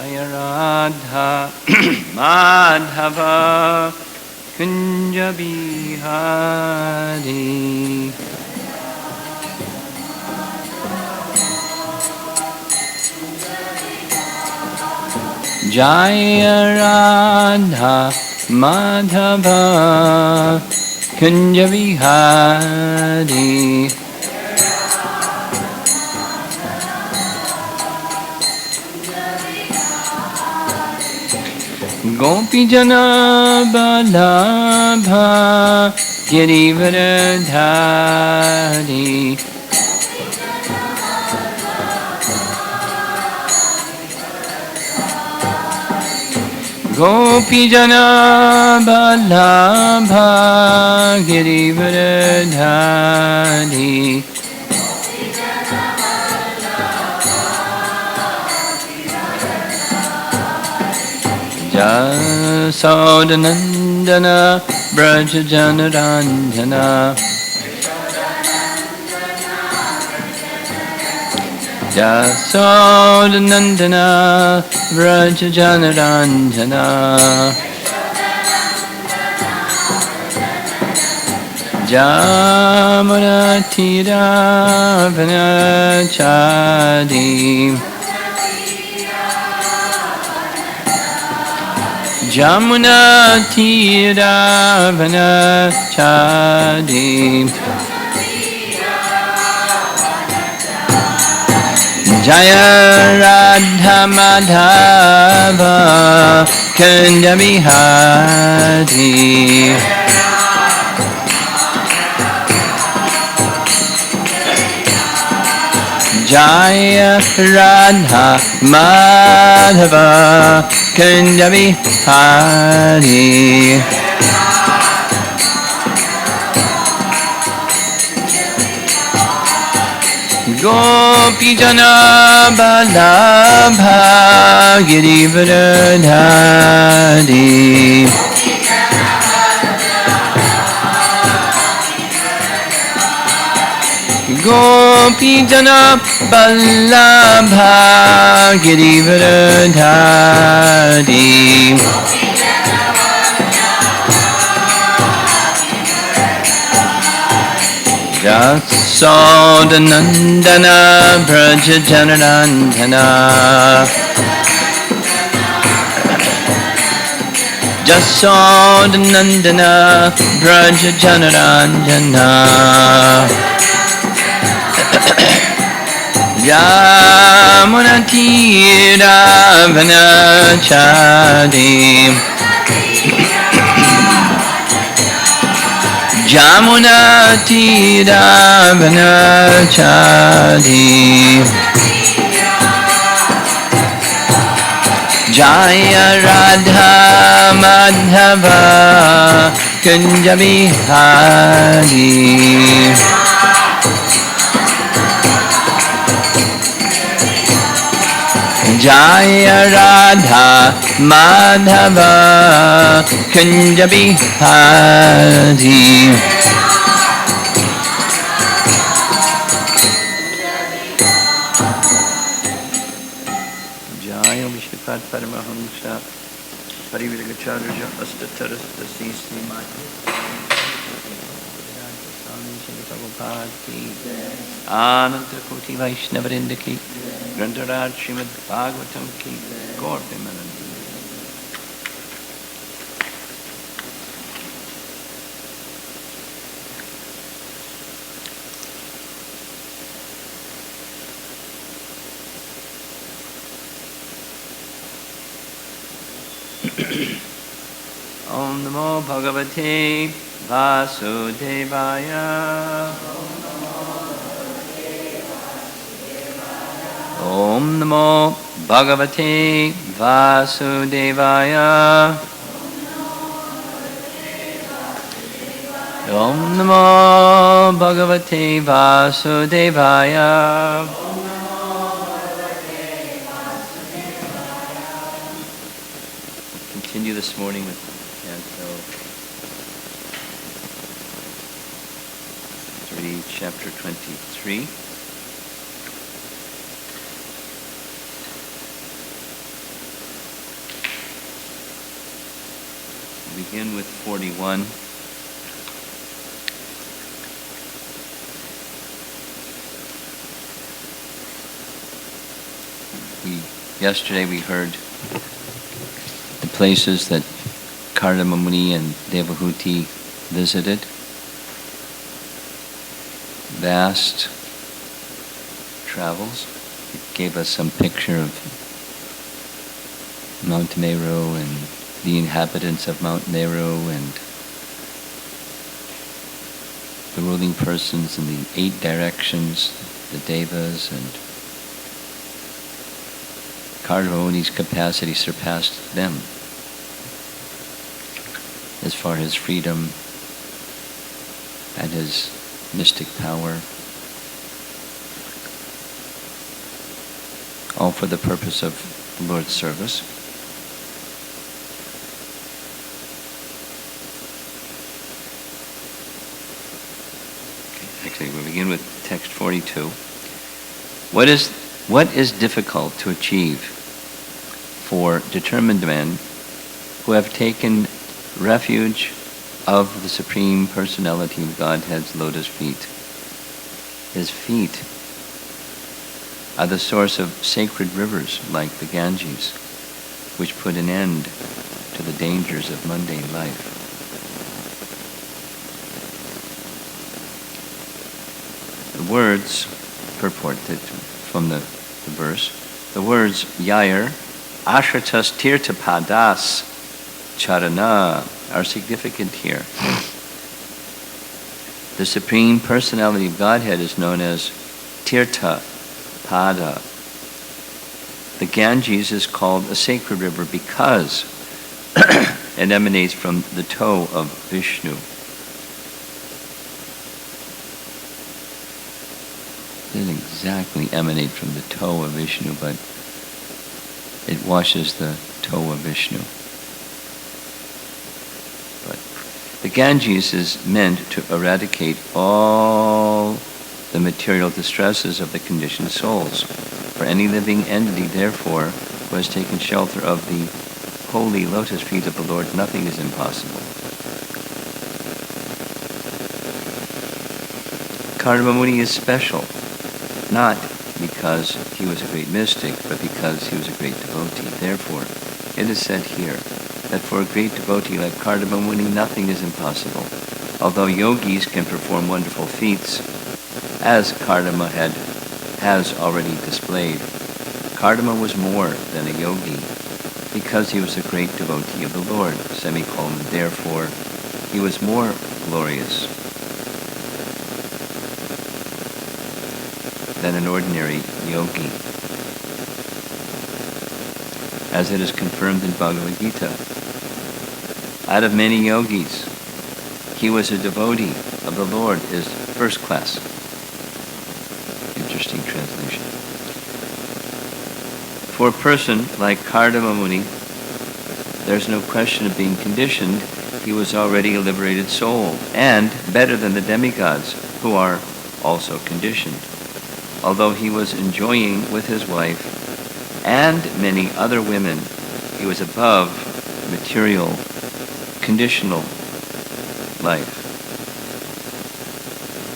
Jaya Radha Madhava Kunja Bihari. Jaya Radha Madhava Kunja Bihari. Gopi Jana Balabha Girivaradhari. Gopi Jana Balabha Girivaradhari. Jasodanandana Braja Janaranjana. Jasodanandana Braja Janaranjana. Jamuratira Vanachadi. Jamuna Tira Vanachadi. Jaya Radha Madhava Kunja Bihari. Jaya Radha Madhava Kunja Bihari. Gopi Jana Balabha Girivaradhari. Gopi Jana Balabha Girivaradhari. Jasodanandana Braja Janarandana. Jasodanandana Braja Janarandana. Yamunatira Vanachadi. Jamunatira Vanachadi. Jaya Radha Madhava Kunja Bihari. Jaya Radha Madhava Kunja Bihari. Jaya Vishnupat Paramahamsa Pariviragacharya Astatarasta Sisi Mati Swami Prabhupada Ki Ananta Koti Vaishnavarinda Ki Grantaraj Srimad Bhagavatam Ki Gaur Premanand. Om Namo Bhagavate Vasudevaya. Om Namo Bhagavate Vasudevaya. Om Namo Bhagavate Vasudevaya. Continue this morning with Canto 3, Chapter 23. begin with 41. Yesterday we heard the places that Kardama Muni and Devahuti visited. Vast travels. It gave us some picture of Mount Meru and the inhabitants of Mount Meru and the ruling persons in the 8 directions, the Devas, and Kardama Muni's capacity surpassed them as far as freedom and his mystic power, all for the purpose of the Lord's service. Okay, actually, we'll begin with text 42. What is difficult to achieve for determined men who have taken refuge of the Supreme Personality of Godhead's lotus feet? His feet are the source of sacred rivers like the Ganges, which put an end to the dangers of mundane life. The words purported from the verse, the words Yair, Ashratas Tirthapadas Charana are significant here. The Supreme Personality of Godhead is known as Tirtha Pada. The Ganges is called a sacred river because it emanates from the toe of Vishnu. It doesn't exactly emanate from the toe of Vishnu, but it washes the toe of Vishnu. But the Ganges is meant to eradicate all the material distresses of the conditioned souls. For any living entity, therefore, who has taken shelter of the holy lotus feet of the Lord, nothing is impossible. Kardama Muni is special, not because he was a great mystic, but because he was a great devotee. Therefore, it is said here that for a great devotee like Kardama Muni, nothing is impossible. Although yogis can perform wonderful feats, as Kardama has already displayed, Kardama was more than a yogi because he was a great devotee of the Lord, therefore he was more glorious than an ordinary yogi, as it is confirmed in Bhagavad Gita. Out of many yogis, he was a devotee of the Lord, is first class. Interesting translation. For a person like Kardama Muni, there's no question of being conditioned. He was already a liberated soul, and better than the demigods, who are also conditioned. Although he was enjoying with his wife and many other women, he was above material, conditional life.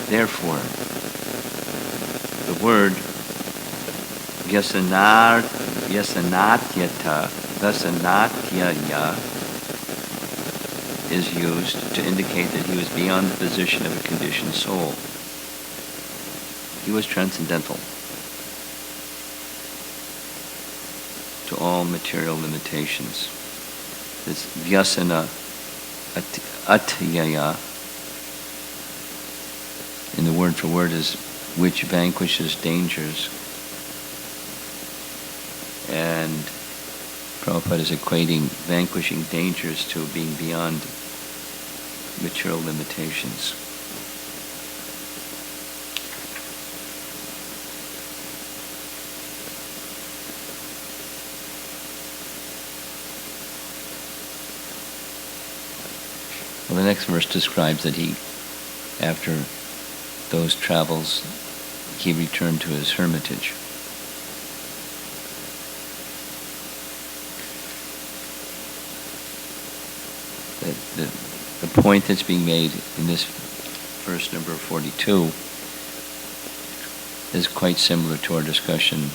Therefore, the word Vyasanatyaya is used to indicate that he was beyond the position of a conditioned soul. He was transcendental to all material limitations. This Vyasana Atyaya, in the word for word, is which vanquishes dangers. And Prabhupada is equating vanquishing dangers to being beyond material limitations. Well, the next verse describes that he, after those travels, he returned to his hermitage. the point that's being made in this verse number 42 is quite similar to our discussion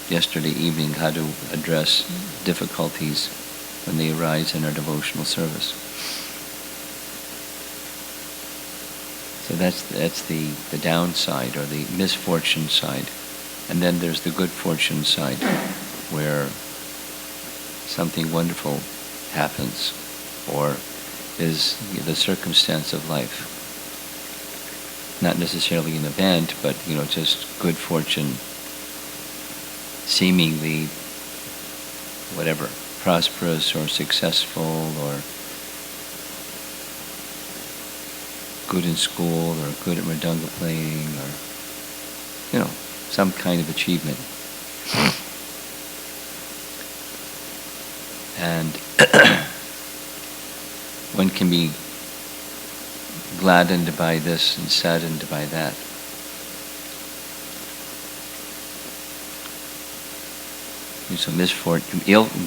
yesterday evening, how to address difficulties when they arise in our devotional service. So that's the downside, or the misfortune side. And then there's the good fortune side, where something wonderful happens, or is the circumstance of life. Not necessarily an event, but just good fortune, seemingly whatever, prosperous or successful, or good in school, or good at mridanga playing, or some kind of achievement. And one can be gladdened by this and saddened by that. So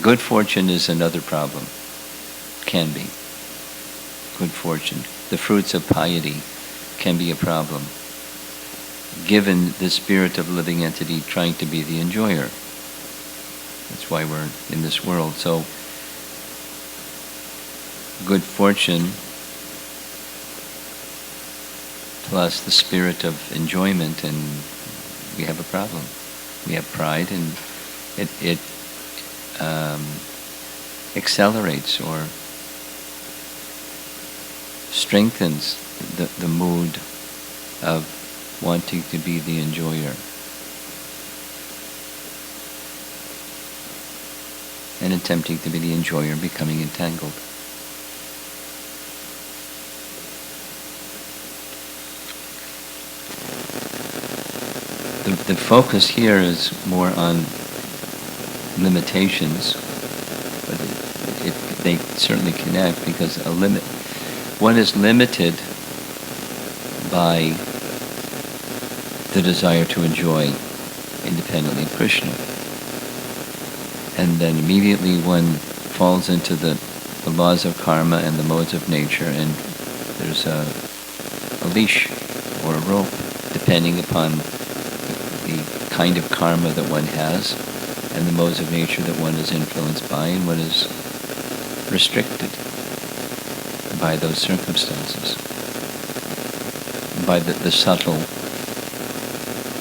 good fortune is another problem. Can be. Good fortune. The fruits of piety can be a problem, given the spirit of living entity trying to be the enjoyer. That's why we're in this world. So, good fortune plus the spirit of enjoyment, and we have a problem. We have pride, and it accelerates or strengthens the mood of wanting to be the enjoyer. And attempting to be the enjoyer, becoming entangled. The focus here is more on limitations, but they certainly connect, because one is limited by the desire to enjoy independently of Krishna. And then immediately one falls into the laws of karma and the modes of nature, and there's a leash or a rope, depending upon the kind of karma that one has and the modes of nature that one is influenced by, and one is restricted by those circumstances, by the subtle,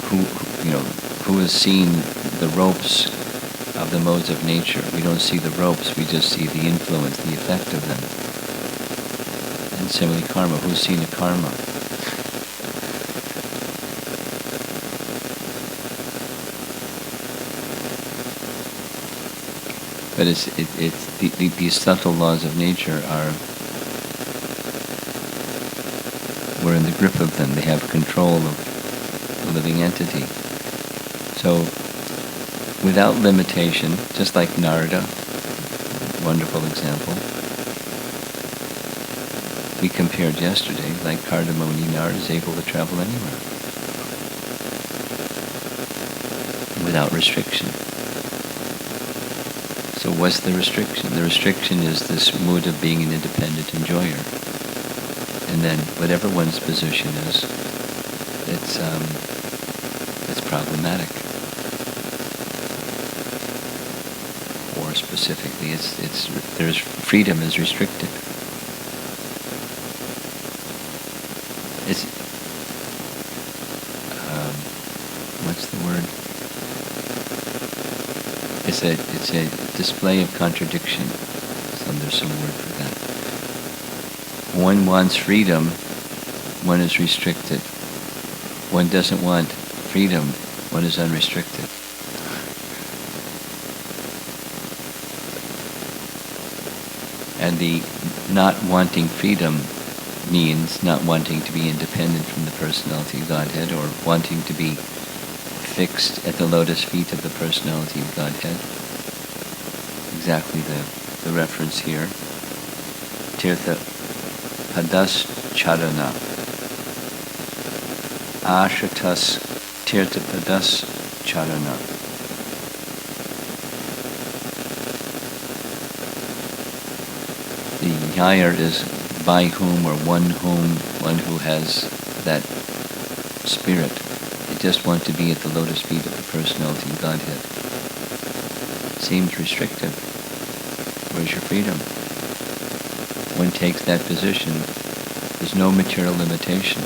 who has seen the ropes of the modes of nature. We don't see the ropes, we just see the influence, the effect of them. And similarly karma, who's seen a karma? But these subtle laws of nature we're in the grip of them. They have control of the living entity. So, without limitation, just like Narada, wonderful example, we compared yesterday, like Kardamoni, Narada is able to travel anywhere without restriction. So what's the restriction? The restriction is this mood of being an independent enjoyer. And then whatever one's position is, it's problematic. Or specifically, there's freedom is restricted. It's what's the word? It's a display of contradiction. There's some word for that. One wants freedom, one is restricted. One doesn't want freedom, one is unrestricted. And the not wanting freedom means not wanting to be independent from the personality of Godhead, or wanting to be fixed at the lotus feet of the personality of Godhead. Exactly the reference here. Tirtha padas charana. Ashatas tirtha padas charana. The higher is by whom or one who has that spirit. They just want to be at the lotus feet of the personality of Godhead. Seems restrictive. Where's your freedom? One takes that position, there's no material limitation.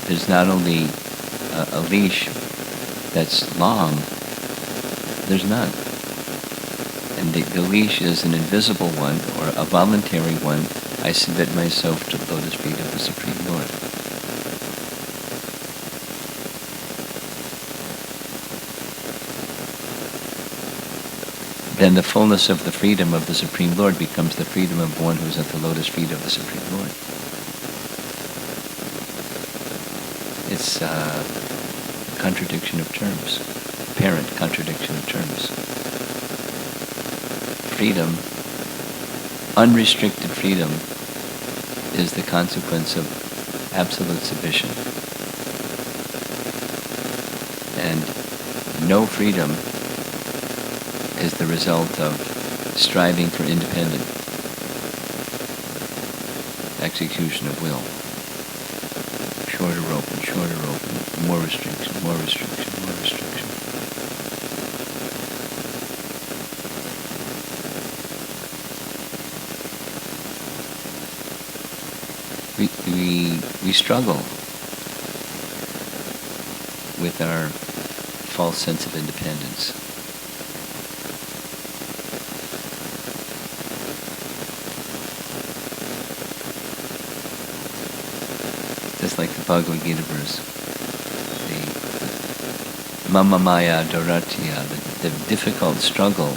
There's not only a leash that's long, there's none. And the leash is an invisible one, or a voluntary one. I submit myself to the lotus feet of the Supreme Lord. Then the fullness of the freedom of the Supreme Lord becomes the freedom of one who's at the lotus feet of the Supreme Lord. It's a contradiction of terms, apparent contradiction of terms. Freedom, unrestricted freedom, is the consequence of absolute submission. And no freedom is the result of striving for independent execution of will. Shorter open, more restriction, more restriction, more restriction. We struggle with our false sense of independence. Just like the Bhagavad Gita verse, the Mama Maya Doratya, the difficult struggle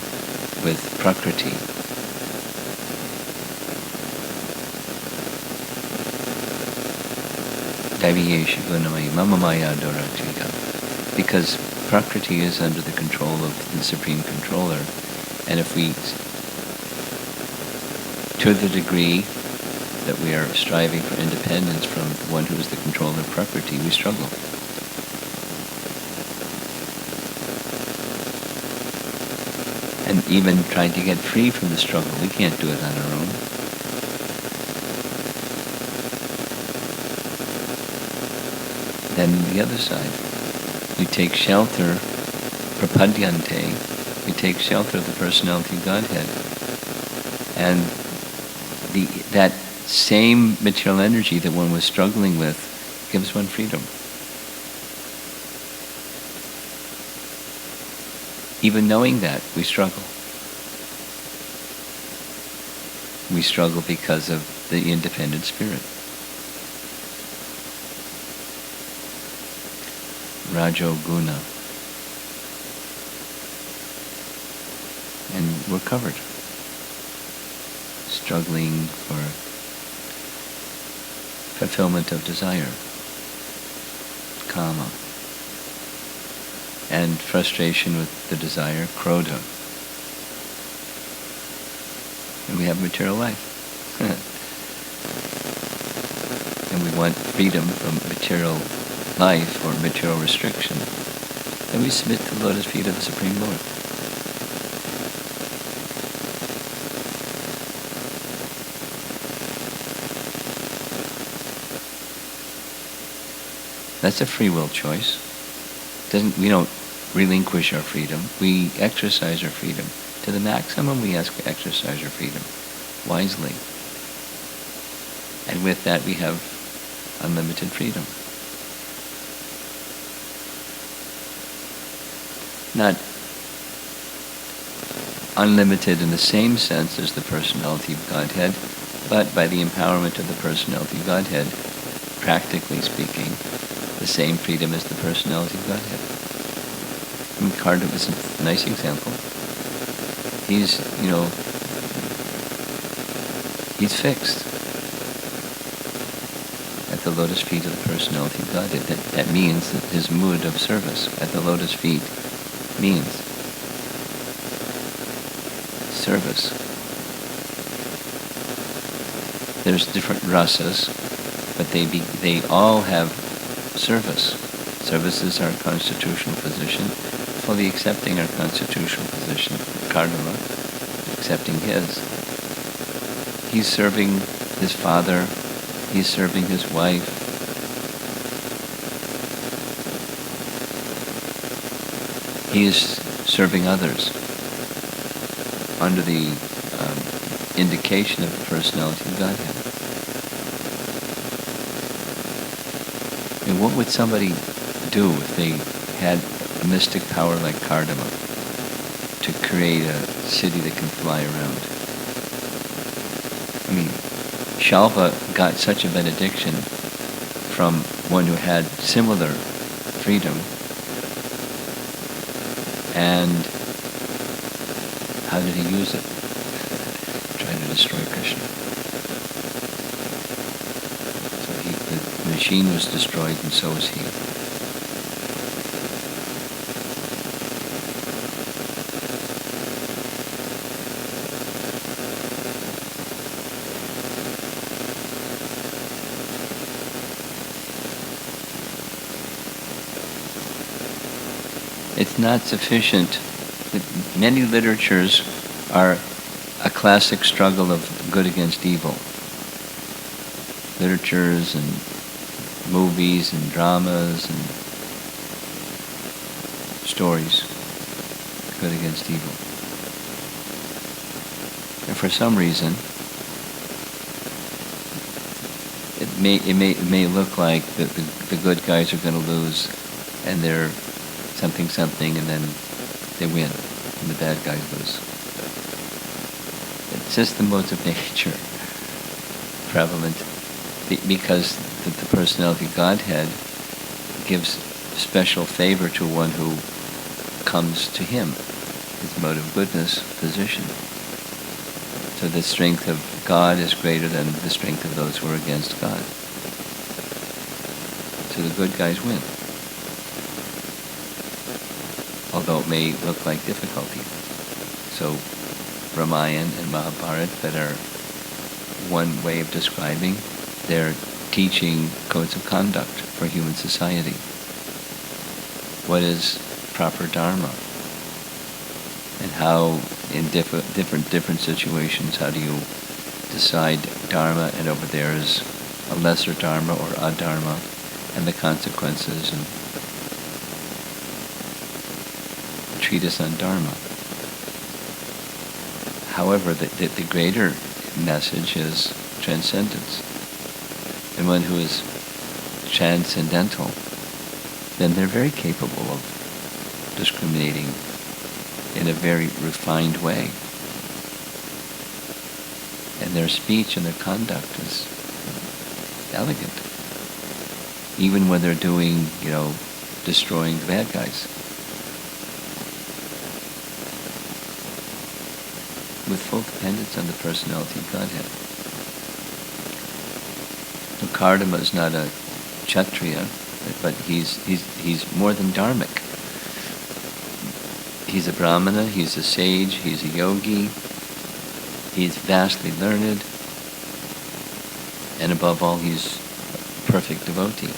with Prakriti. Mama Maya Doratya. Because Prakriti is under the control of the Supreme Controller, and if we, to the degree that we are striving for independence from the one who is the controller of Prakriti, we struggle. And even trying to get free from the struggle, we can't do it on our own. Then the other side, we take shelter, prapadyante, we take shelter of the personality of Godhead. And that same material energy that one was struggling with gives one freedom. Even knowing that, we struggle. We struggle because of the independent spirit. Rajo Guna. And we're covered. Struggling for fulfillment of desire, kama, and frustration with the desire, krodha. And we have material life. And we want freedom from material life or material restriction. And we submit to the lotus feet of the Supreme Lord. That's a free will choice. We don't relinquish our freedom. We exercise our freedom. To the maximum, we exercise our freedom wisely. And with that, we have unlimited freedom. Not unlimited in the same sense as the personality of Godhead, but by the empowerment of the personality of Godhead, practically speaking, the same freedom as the personality of Godhead. I mean, Kardama is a nice example. He's fixed at the lotus feet of the personality of Godhead. That means that his mood of service at the lotus feet means service. There's different rasas, but they all have service. Service is our constitutional position. fully accepting our constitutional position, Kardama, accepting his. He's serving his father, he's serving his wife. He is serving others under the indication of the personality of Godhead. And what would somebody do if they had a mystic power like Kardama to create a city that can fly around? I mean, Shalva got such a benediction from one who had similar freedom, and how did he use it? Trying to destroy Krishna. So the machine was destroyed, and so was he. It's not sufficient. Many literatures are a classic struggle of good against evil. Literatures and movies and dramas and stories, good against evil. And for some reason, it may look like the good guys are going to lose, and they're something, and then they win, and the bad guys lose. It's just the modes of nature prevalent, because the personality of Godhead gives special favor to one who comes to him, his mode of goodness position. So the strength of God is greater than the strength of those who are against God. So the good guys win, although it may look like difficulty. So Ramayana and Mahabharata, that are one way of describing, they're teaching codes of conduct for human society. What is proper dharma? And how, in different situations, how do you decide dharma, and over there is a lesser dharma or adharma, and the consequences, and treatise on dharma. However, the greater message is transcendence. And one who is transcendental, then they're very capable of discriminating in a very refined way. And their speech and their conduct is elegant. Even when they're doing, destroying the bad guys. With full dependence on the personality of Godhead. So Kardama is not a Kshatriya, but he's more than dharmic. He's a Brahmana, he's a sage, he's a yogi, he's vastly learned, and above all, he's a perfect devotee.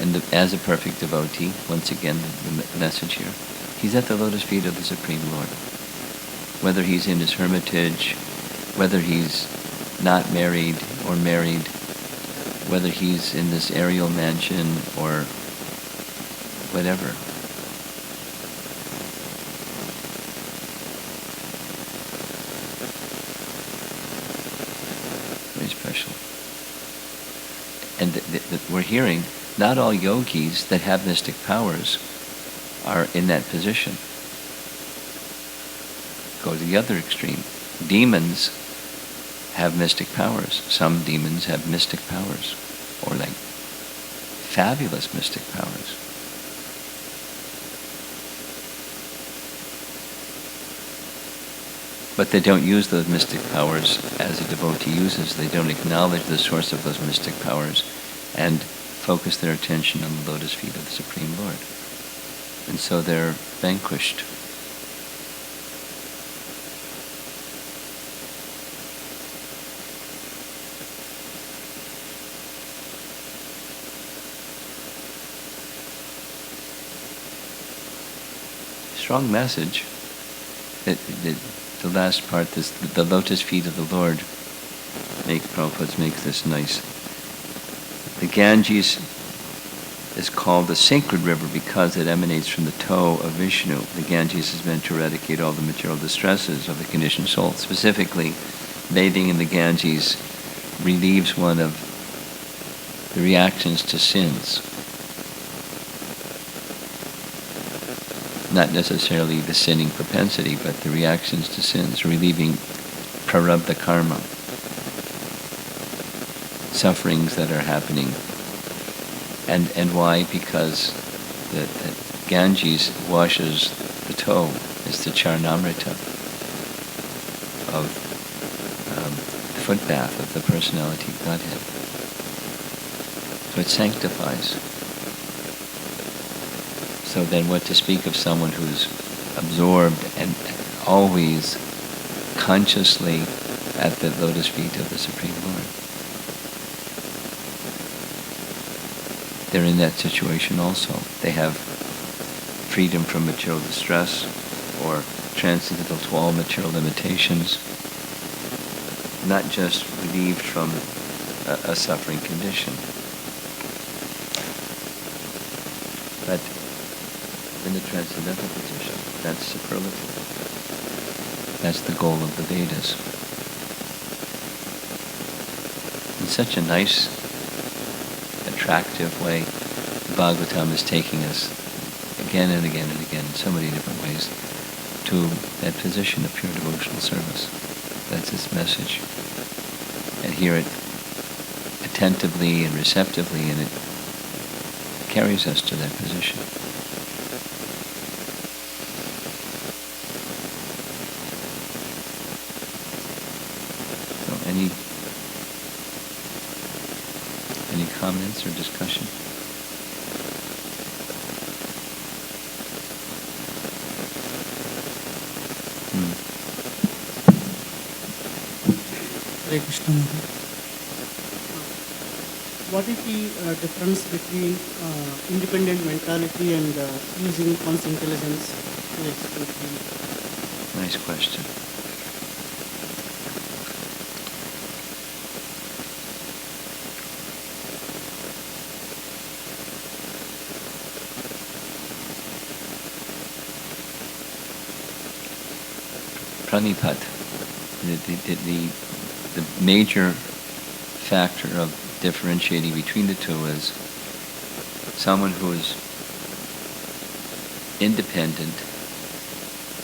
And as a perfect devotee, once again, the message here, he's at the lotus feet of the Supreme Lord. Whether he's in his hermitage, whether he's not married or married, whether he's in this aerial mansion or whatever. Very special. And we're hearing, not all yogis that have mystic powers are in that position. Go to the other extreme. Demons have mystic powers. Some demons have mystic powers, or like fabulous mystic powers. But they don't use those mystic powers as a devotee uses. They don't acknowledge the source of those mystic powers and focus their attention on the lotus feet of the Supreme Lord. And so they're vanquished. strong message. The last part, the lotus feet of the Lord, Prabhupada makes this nice. The Ganges is called the sacred river because it emanates from the toe of Vishnu. The Ganges is meant to eradicate all the material distresses of the conditioned soul. Specifically, bathing in the Ganges relieves one of the reactions to sins. Not necessarily the sinning propensity, but the reactions to sins, relieving prarabdha karma, sufferings that are happening. And why? Because the Ganges washes the toe. It's the charnamrita of the footbath of the personality of Godhead. So it sanctifies. So then what to speak of someone who's absorbed and always consciously at the lotus feet of the Supreme Lord. They're in that situation also. They have freedom from material distress or transcendental to all material limitations, not just relieved from a suffering condition, but in the transcendental position. That's superlative. That's the goal of the Vedas. In such a nice, attractive way, the Bhagavatam is taking us again and again and again in so many different ways to that position of pure devotional service. That's its message. And hear it attentively and receptively, and it carries us to that position. Any comments or discussion? Hare Krishna. What is the difference between independent mentality and using one's intelligence to execute the... Nice question. Pranipat, the major factor of differentiating between the two is someone who is independent.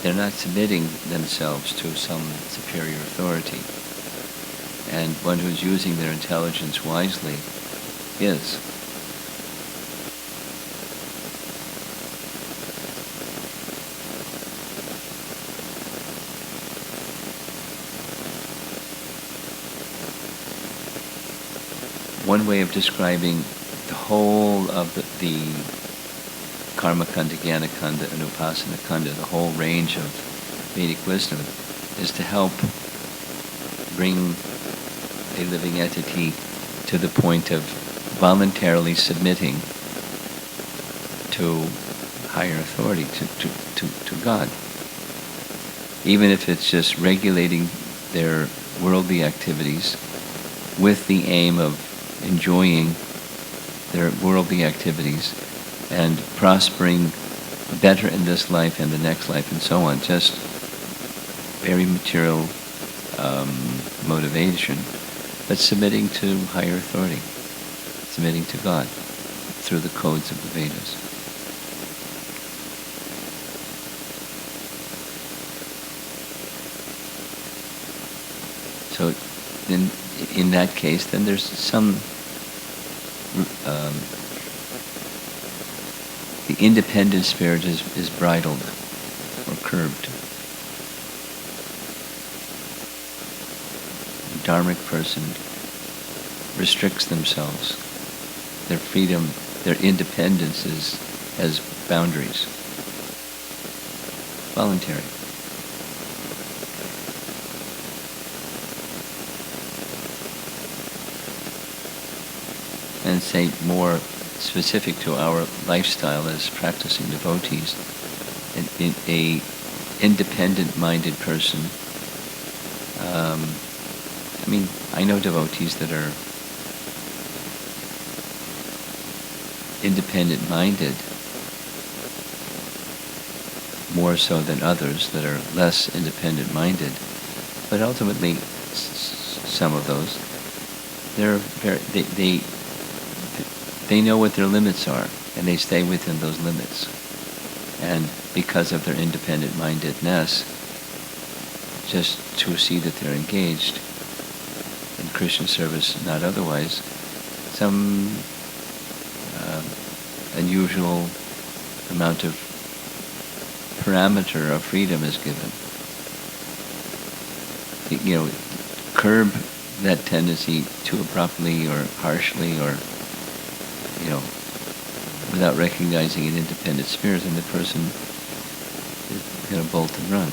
They're not submitting themselves to some superior authority. And one who's using their intelligence wisely is. One way of describing the whole of the Karma Kanda, Jnana Kanda, and Upasana Kanda, the whole range of Vedic wisdom, is to help bring a living entity to the point of voluntarily submitting to higher authority, to God. Even if it's just regulating their worldly activities with the aim of enjoying their worldly activities and prospering better in this life and the next life and so on. Just very material motivation, but submitting to higher authority, submitting to God through the codes of the Vedas. So in that case, then there's some the independent spirit is bridled or curbed. The dharmic person restricts themselves. Their freedom, their independence has boundaries. Voluntary. And say more specific to our lifestyle as practicing devotees, a independent-minded person. I mean, I know devotees that are independent-minded more so than others that are less independent-minded. But ultimately, some of those, they know what their limits are, and they stay within those limits. And because of their independent-mindedness, just to see that they're engaged in Krishna service, not otherwise, some unusual amount of parameter of freedom is given. Curb that tendency too abruptly or harshly or, without recognizing an independent spirit, and the person is going to bolt and run.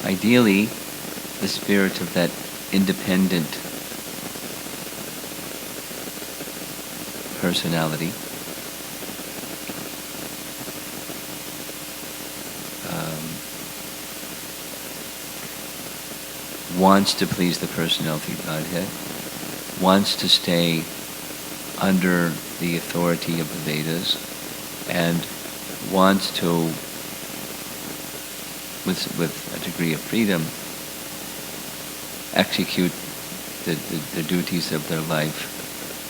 Ideally, the spirit of that independent personality wants to please the personality of Godhead, wants to stay under the authority of the Vedas, and wants to, with a degree of freedom, execute the duties of their life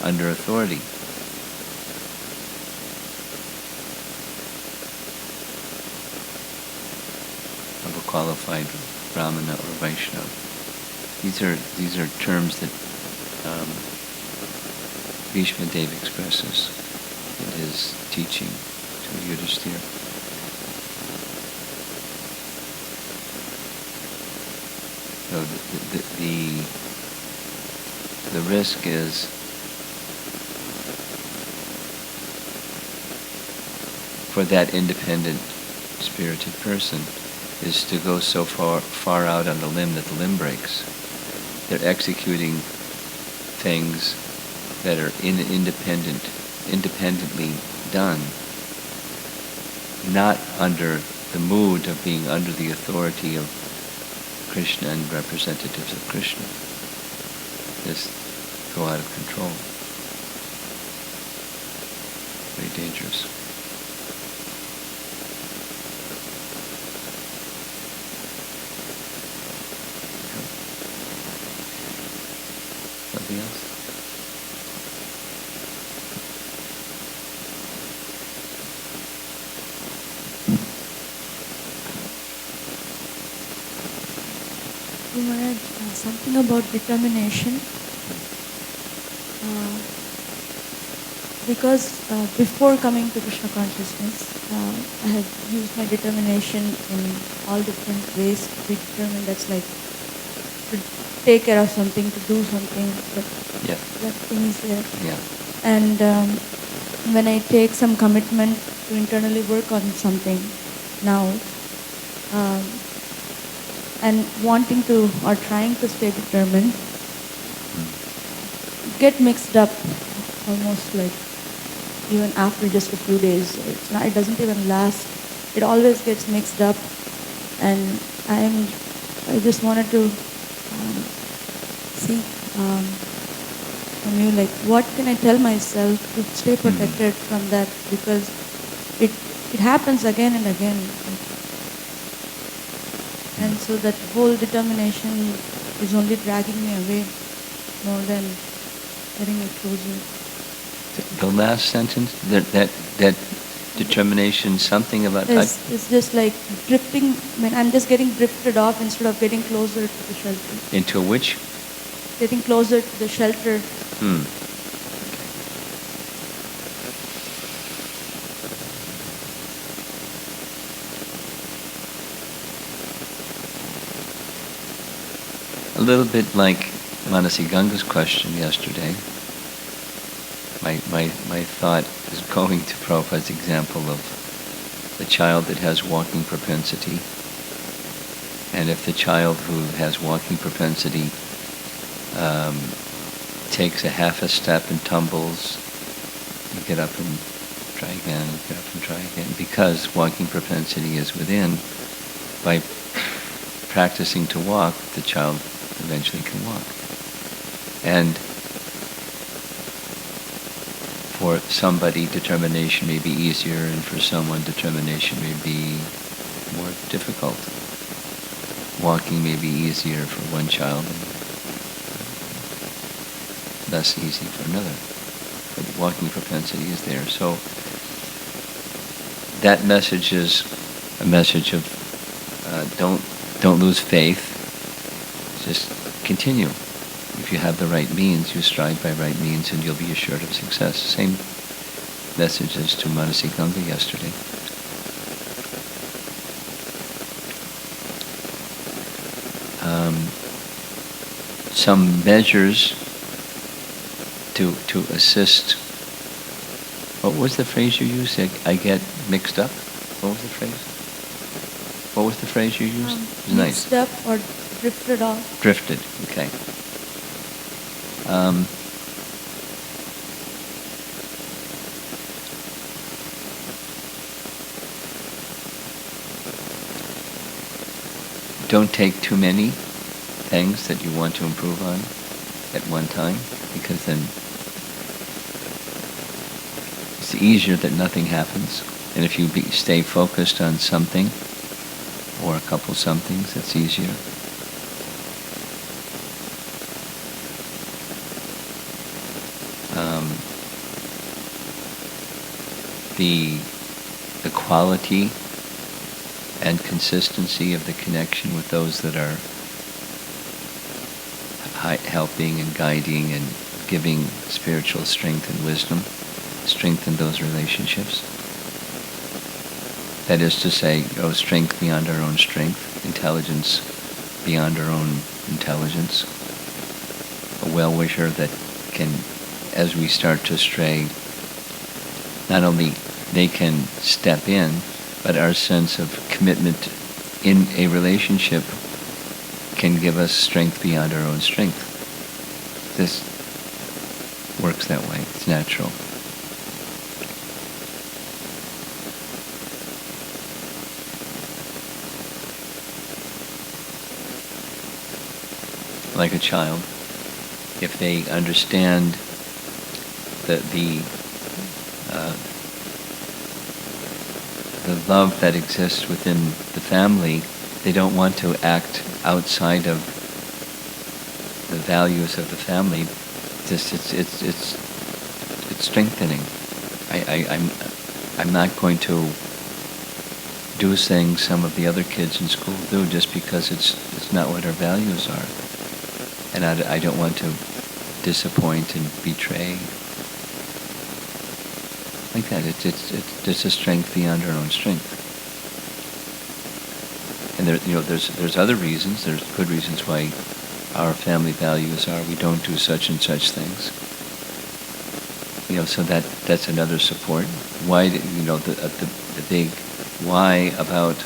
under authority. Of a qualified Brahmana or Vaishnava. These are terms that Bhishma Deva expresses in his teaching to Yudhishthira. So the risk is for that independent spirited person is to go so far out on the limb that the limb breaks. They're executing things that are independently done, not under the mood of being under the authority of Krishna and representatives of Krishna. Just go out of control. Very dangerous. Something else? Maharaj, something about determination. Because before coming to Krishna consciousness, I had used my determination in all different ways to be determined. That's like to take care of something, to do something, but that thing is there. Yeah. And when I take some commitment to internally work on something now, and wanting to or trying to stay determined, get mixed up almost like even after just a few days. It doesn't even last. It always gets mixed up, and I just wanted to see from you, like, what can I tell myself to stay protected from that, because it happens again and again. And so that whole determination is only dragging me away more than getting me closer. The last sentence, that determination, something about... It's just like drifting. I mean, I'm just getting drifted off instead of getting closer to the shelter. Into which? Getting closer to the shelter. A little bit like Manasi Ganga's question yesterday. My thought is going to Prabhupada's example of the child that has walking propensity. And if the child who has walking propensity takes a half a step and tumbles, you get up and try again, get up and try again. Because walking propensity is within, by practicing to walk, the child eventually can walk. And for somebody, determination may be easier, and for someone, determination may be more difficult. Walking may be easier for one child and less easy for another. But walking propensity is there. So that message is a message of don't lose faith. Just continue. If you have the right means, you strive by right means, and you'll be assured of success. Same message as to Manasi Ganga yesterday. Some measures to assist. What was the phrase you used? I get mixed up. What was the phrase? What was the phrase you used? It was mixed up or drifted off. Drifted. Okay. Don't take too many things that you want to improve on at one time, because then it's easier that nothing happens. And if you stay focused on something or a couple somethings, it's easier. The quality and consistency of the connection with those that are helping and guiding and giving spiritual strength and wisdom, strengthen those relationships. That is to say, strength beyond our own strength, intelligence beyond our own intelligence, a well-wisher that can, as we start to stray, not only they can step in, but our sense of commitment in a relationship can give us strength beyond our own strength. This works that way. It's natural. Like a child, if they understand the love that exists within the family, they don't want to act outside of the values of the family. It's strengthening. I'm not going to do things some of the other kids in school do just because it's not what our values are, and I don't want to disappoint and betray. Like that, it's a strength beyond our own strength. And there's other reasons. There's good reasons why our family values are we don't do such and such things. So that's another support. Why the big why about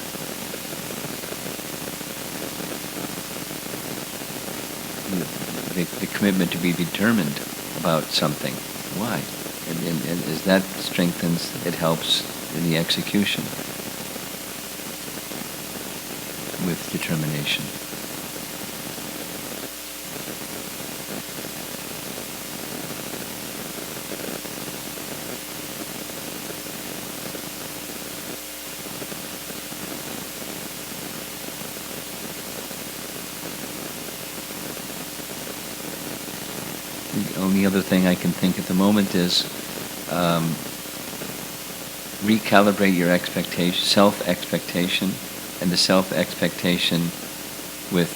the commitment to be determined about something. Why? And as that strengthens, it helps in the execution with determination. The only other thing I can think at the moment is recalibrate your expectation, self-expectation, and the self-expectation with,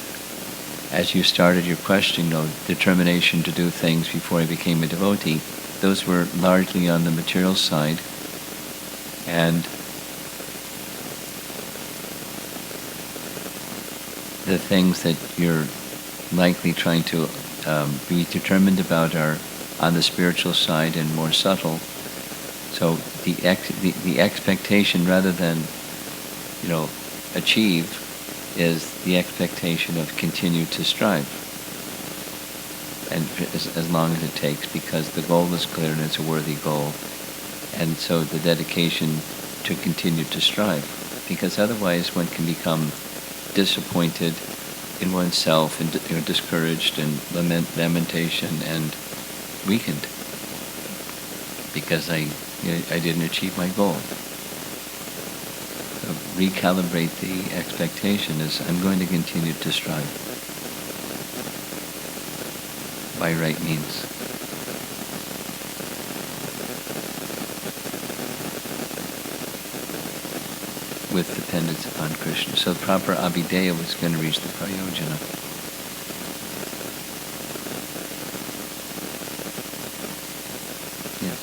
as you started your question, determination to do things before I became a devotee. Those were largely on the material side, and the things that you're likely trying to be determined about are on the spiritual side and more subtle. So the expectation, rather than achieve, is the expectation of continue to strive, and as long as it takes, because the goal is clear and it's a worthy goal, and so the dedication to continue to strive, because otherwise one can become disappointed in oneself and discouraged and lamentation and weakened because I didn't achieve my goal. So recalibrate the expectation as I'm going to continue to strive by right means. With dependence upon Krishna. So proper abhideya was going to reach the prayojana. Yes.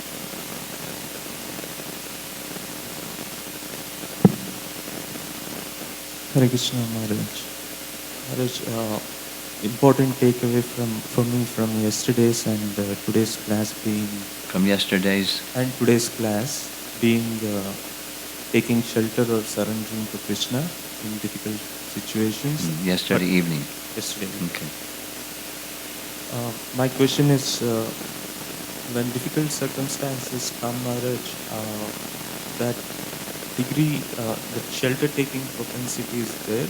Hare Krishna, Maharaj. Maharaj, important takeaway for me from yesterday's and today's class being... From yesterday's? And today's class being... taking shelter or surrendering to Krishna in difficult situations. Yesterday evening. Yesterday. Okay. My question is, when difficult circumstances come, Maharaj, that degree, the shelter-taking propensity is there,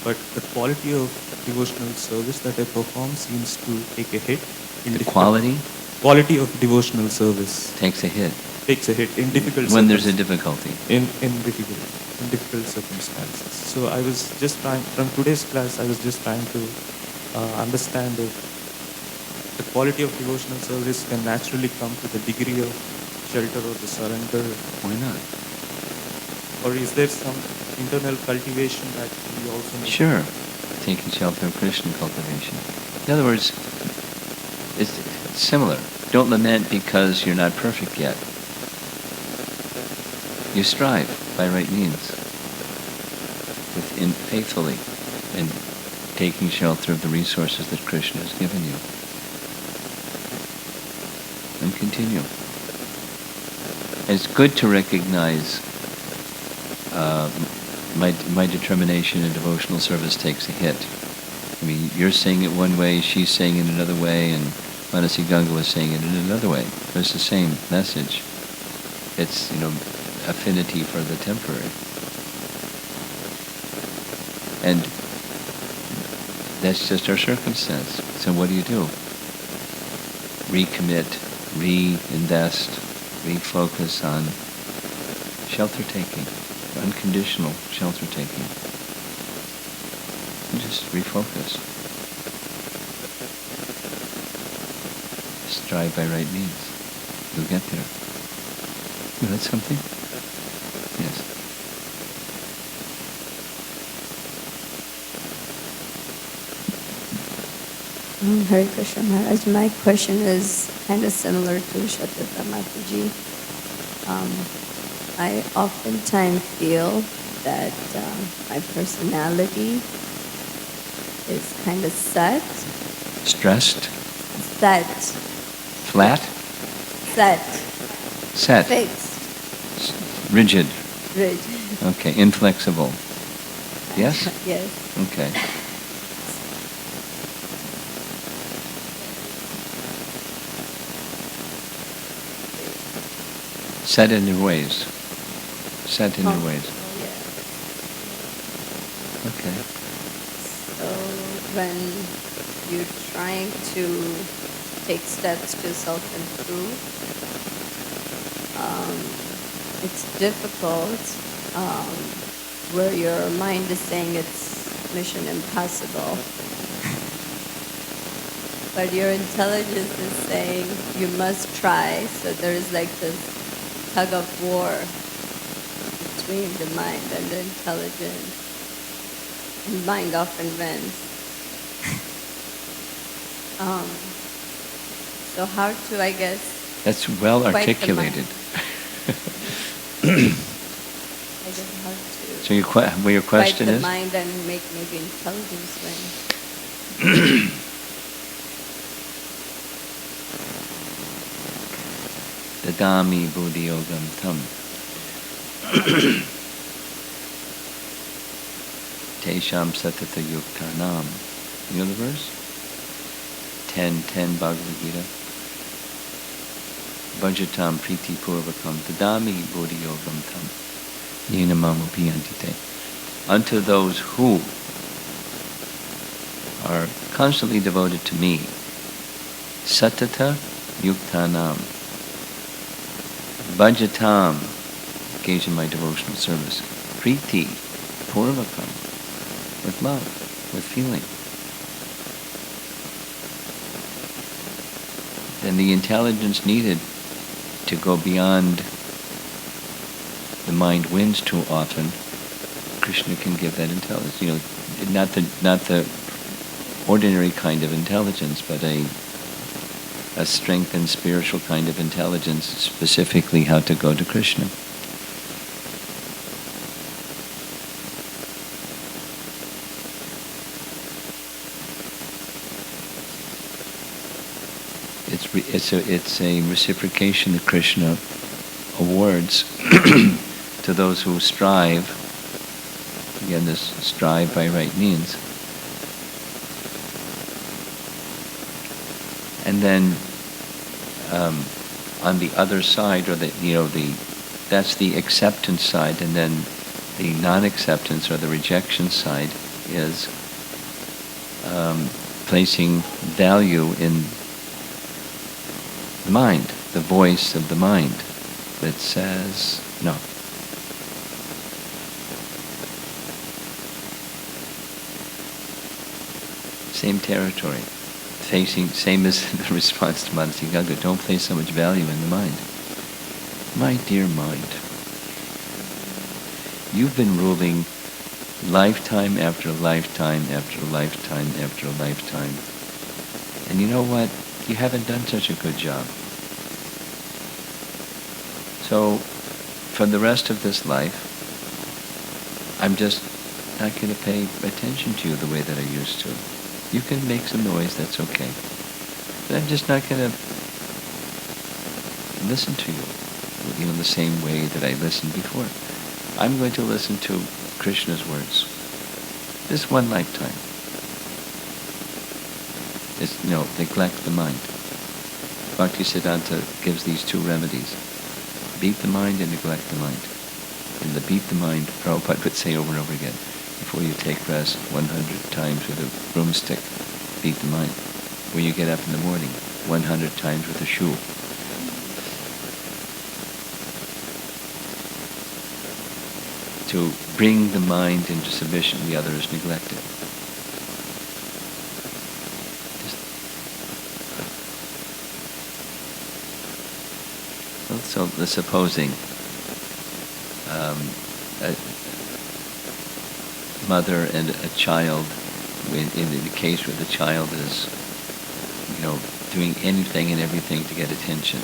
but the quality of devotional service that I perform seems to take a hit. The quality? Quality of devotional service. Takes a hit. Takes a hit in difficult when there's a difficulty. In difficult circumstances. So I was just trying, from today's class, I was just trying to understand if the quality of devotional service can naturally come to the degree of shelter or the surrender. Why not? Or is there some internal cultivation that we also need? Sure. Taking shelter of Krishna cultivation. In other words, it's similar. Don't lament because you're not perfect yet. You strive by right means, faithfully, and taking shelter of the resources that Krishna has given you. And continue. And it's good to recognize my determination in devotional service takes a hit. I mean, you're saying it one way, she's saying it another way, and Manasi Ganga was saying it in another way. But it's the same message. It's, affinity for the temporary. And that's just our circumstance. So what do? Recommit, reinvest, refocus on shelter-taking, unconditional shelter-taking. And just refocus. Strive by right means. You'll get there. You heard something? Yes. Hare Krishna Maharaj, my question is kind of similar to Shatrata Mataji. I oftentimes feel that my personality is kind of set. Stressed? Set. Flat? Set. Set. Fixed. Rigid. Rigid. Okay, inflexible. Yes? Yes. Okay. Set in your ways. Set in your ways. Yeah. Okay. So when you're trying to take steps to self-improve, it's difficult where your mind is saying it's mission impossible. But your intelligence is saying you must try. So there is like this tug of war between the mind and the intelligence. And mind often wins. So how to, I guess... That's well articulated. I guess how to... So your question fight the is? mind and make maybe intelligence win. Dadami buddhi yogam tam. Tesham satata yuktanam. You know the verse? 10:10 Bhagavad Gita. Bhajatam priti purvakam dadami buddhi yogam tam. Yena mamupi antite. Unto those who are constantly devoted to me, satata yuktanam, bhajatam, engage in my devotional service, priti purvakam, with love, with feeling. Then the intelligence needed to go beyond the mind wins too often, Krishna can give that intelligence. You know, not the ordinary kind of intelligence, but a strengthened spiritual kind of intelligence, specifically how to go to Krishna. It's a reciprocation that Krishna awards to those who strive. Again, this strive by right means. And then on the other side, or that's the acceptance side, and then the non-acceptance or the rejection side is placing value in the mind, the voice of the mind that says no. Same territory, same as the response to Manasi Ganga. Don't place so much value in the mind. My dear mind, you've been ruling lifetime after lifetime after lifetime after lifetime. And you know what? You haven't done such a good job. So, for the rest of this life, I'm just not going to pay attention to you the way that I used to. You can make some noise, that's okay. But I'm just not going to listen to you, the same way that I listened before. I'm going to listen to Krishna's words. This one lifetime. Neglect the mind. Bhaktisiddhanta gives these two remedies. Beat the mind and neglect the mind. And the beat the mind, Prabhupada would say over and over again, before you take rest, 100 times with a broomstick, beat the mind. When you get up in the morning, 100 times with a shoe. To bring the mind into submission, the other is neglected. So supposing a mother and a child, in the case where the child is, doing anything and everything to get attention.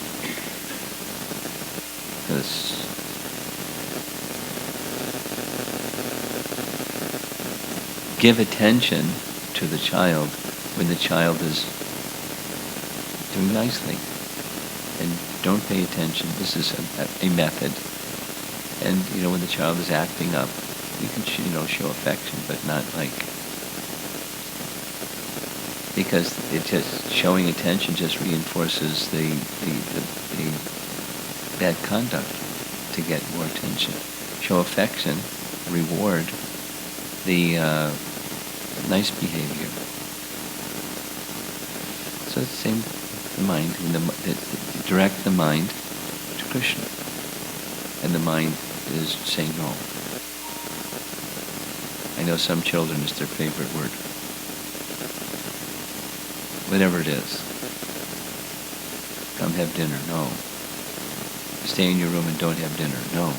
Because give attention to the child when the child is doing nicely. And don't pay attention. This is a method. And, when the child is acting up, you can, show affection, but not because it just, showing attention just reinforces the bad conduct to get more attention. Show affection, reward the nice behavior. So it's the same, the mind, direct the mind to Krishna. And the mind is saying no. I know some children, it's their favorite word. Whatever it is. Come have dinner, no. Stay in your room and don't have dinner, no.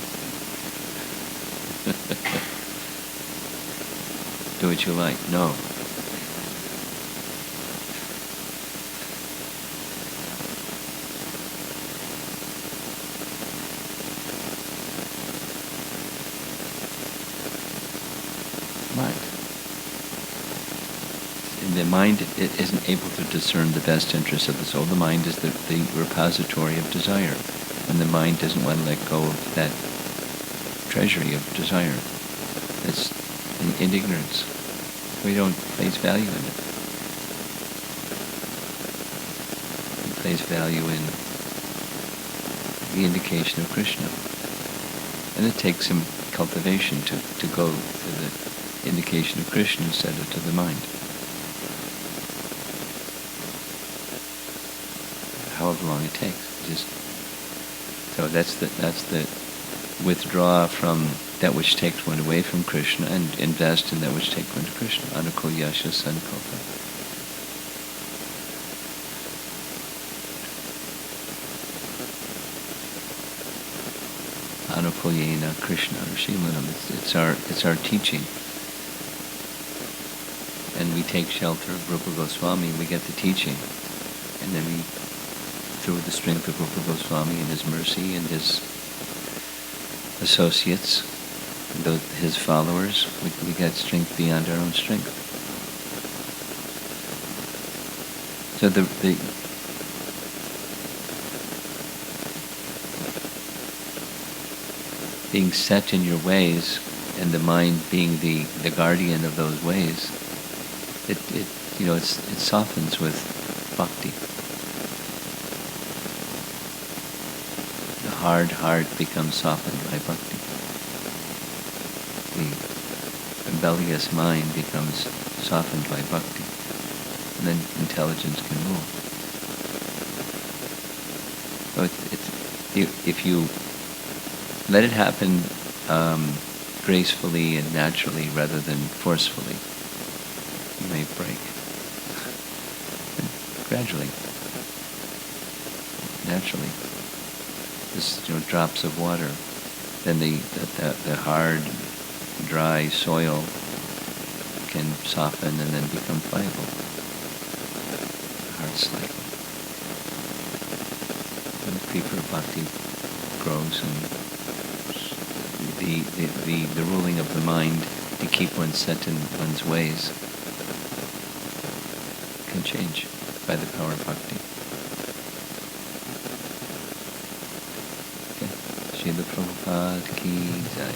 Do what you like, no. The mind isn't able to discern the best interests of the soul. The mind is the repository of desire. when the mind doesn't want to let go of that treasury of desire. It's in ignorance. We don't place value in it. We place value in the indication of Krishna. And it takes some cultivation to go to the indication of Krishna instead of to the mind. However long it takes. So that's the withdraw from that which takes one away from Krishna and invest in that which takes one to Krishna. Anukulyasya sankalpa. Anukulyena Krishna Rishimanam. It's our teaching. And we take shelter of Rupa Goswami, we get the teaching. And then we, through the strength of Rupa Goswami and his mercy and his associates, his followers, we get strength beyond our own strength. So the being set in your ways and the mind being the guardian of those ways, it softens with bhakti. The hard heart becomes softened by bhakti. The rebellious mind becomes softened by bhakti. And then intelligence can rule. So if you let it happen gracefully and naturally rather than forcefully, you may break. And gradually, naturally. Just drops of water, then the hard, dry soil can soften and then become pliable. Hard slate. When the creeper of bhakti grows, and the ruling of the mind to keep one set in one's ways can change by the power of bhakti. Srila Prabhupada ki jai.